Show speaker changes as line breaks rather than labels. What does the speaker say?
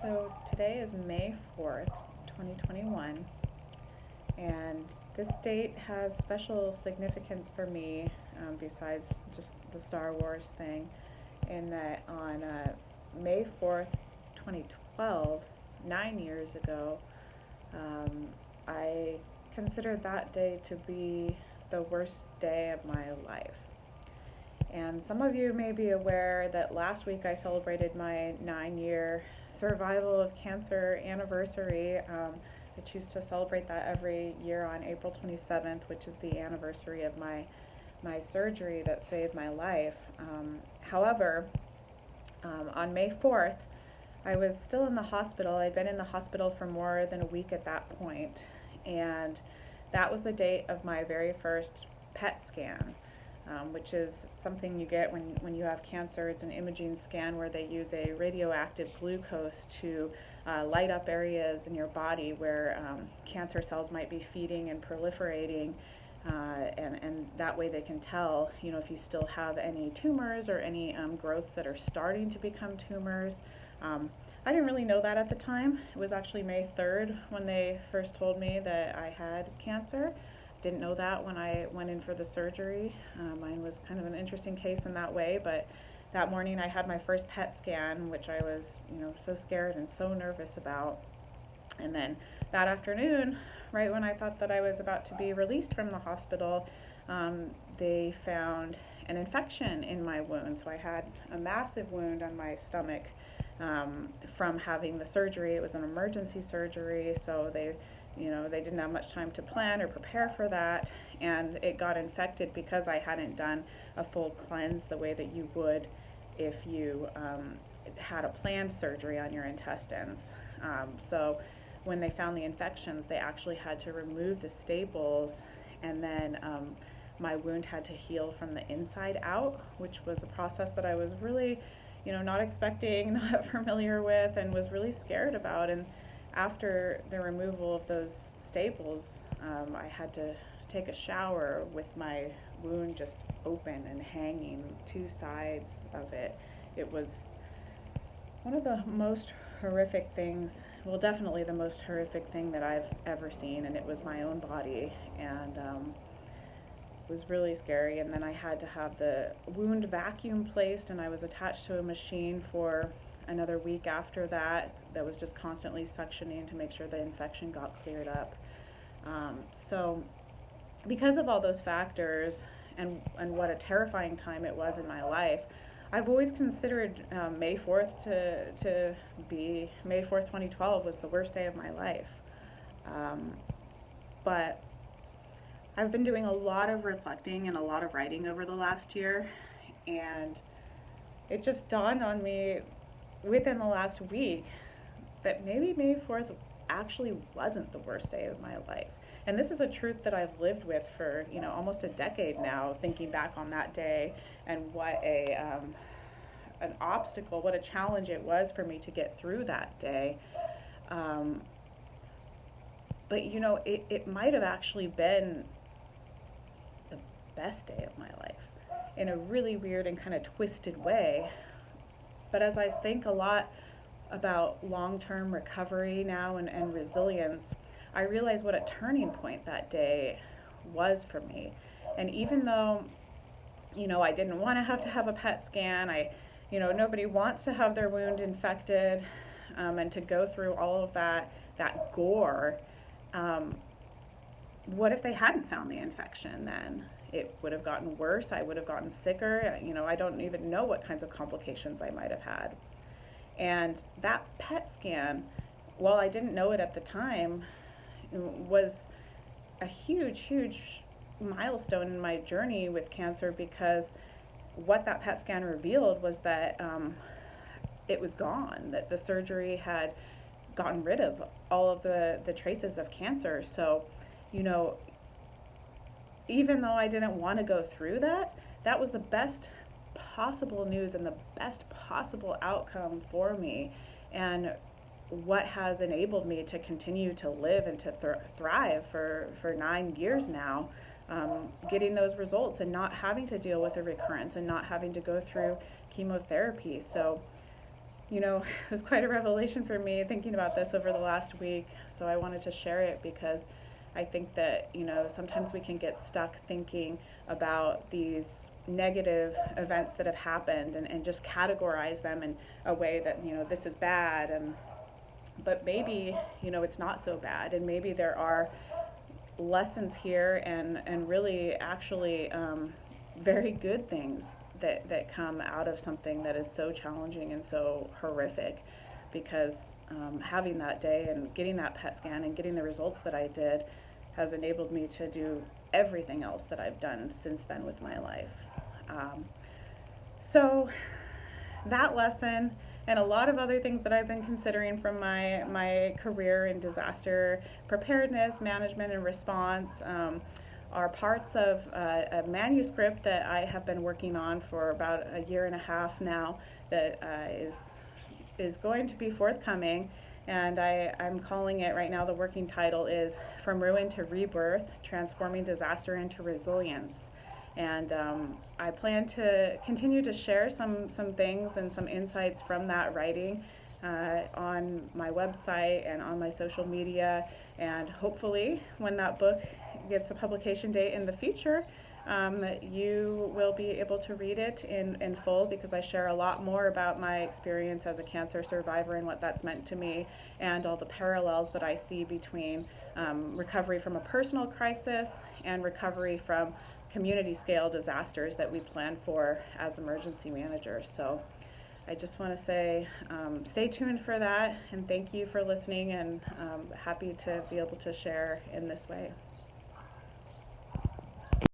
So today is May 4th, 2021, and this date has special significance for me, besides just the Star Wars thing, in that on May 4th, 2012, 9 years ago, I considered that day to be the worst day of my life. And some of you may be aware that last week I celebrated my 9-year survival of cancer anniversary. I choose to celebrate that every year on April 27th, which is the anniversary of my surgery that saved my life. However, on May 4th, I was still in the hospital. I'd been in the hospital for more than a week at that point, and that was the date of my very first PET scan. Which is something you get when you have cancer. It's an imaging scan where they use a radioactive glucose to light up areas in your body where cancer cells might be feeding and proliferating, and that way they can tell, if you still have any tumors or any growths that are starting to become tumors. I didn't really know that at the time. It was actually May 3rd when they first told me that I had cancer. Didn't know that when I went in for the surgery. Mine was kind of an interesting case in that way, but that morning I had my first PET scan, which I was, so scared and so nervous about. And then that afternoon, right when I thought that I was about to be released from the hospital, they found an infection in my wound. So I had a massive wound on my stomach from having the surgery. It was an emergency surgery, so they didn't have much time to plan or prepare for that, and it got infected because I hadn't done a full cleanse the way that you would if you had a planned surgery on your intestines. So when they found the infections, they actually had to remove the staples, and then my wound had to heal from the inside out, which was a process that I was really, not expecting, not familiar with, and was really scared about. And after the removal of those staples, I had to take a shower with my wound just open and hanging, two sides of it. It was one of the most horrific things, well, definitely the most horrific thing that I've ever seen, and it was my own body, and it was really scary. And then I had to have the wound vacuum placed, and I was attached to a machine for another week after that was just constantly suctioning to make sure the infection got cleared up. So because of all those factors and what a terrifying time it was in my life, I've always considered May 4th to be, May 4th, 2012 was the worst day of my life. But I've been doing a lot of reflecting and a lot of writing over the last year, and it just dawned on me within the last week that maybe May 4th actually wasn't the worst day of my life. And this is a truth that I've lived with for, almost a decade now, thinking back on that day and what an obstacle, what a challenge it was for me to get through that day. But it might have actually been the best day of my life in a really weird and kind of twisted way. But as I think a lot about long-term recovery now and resilience, I realize what a turning point that day was for me. And even though, I didn't want to have a PET scan, nobody wants to have their wound infected, and to go through all of that gore. What if they hadn't found the infection then? It would have gotten worse. I would have gotten sicker. I don't even know what kinds of complications I might have had. And that PET scan, while I didn't know it at the time, was a huge, huge milestone in my journey with cancer, because what that PET scan revealed was that it was gone, that the surgery had gotten rid of all of the traces of cancer. So, even though I didn't want to go through that was the best possible news and the best possible outcome for me, and what has enabled me to continue to live and to thrive for 9 years now, getting those results and not having to deal with a recurrence and not having to go through chemotherapy. So it was quite a revelation for me thinking about this over the last week. So I wanted to share it because I think that, sometimes we can get stuck thinking about these negative events that have happened and just categorize them in a way that, this is bad. But maybe, it's not so bad. And maybe there are lessons here and really actually very good things that come out of something that is so challenging and so horrific, because having that day and getting that PET scan and getting the results that I did has enabled me to do everything else that I've done since then with my life. So that lesson and a lot of other things that I've been considering from my career in disaster preparedness, management, and response are parts of a manuscript that I have been working on for about a year and a half now that is going to be forthcoming. And I'm calling it right now, the working title is From Ruin to Rebirth, Transforming Disaster into Resilience. And I plan to continue to share some things and some insights from that writing on my website and on my social media. And hopefully when that book gets a publication date in the future, you will be able to read it in full, because I share a lot more about my experience as a cancer survivor and what that's meant to me, and all the parallels that I see between recovery from a personal crisis and recovery from community scale disasters that we plan for as emergency managers. So I just want to say stay tuned for that, and thank you for listening, and happy to be able to share in this way.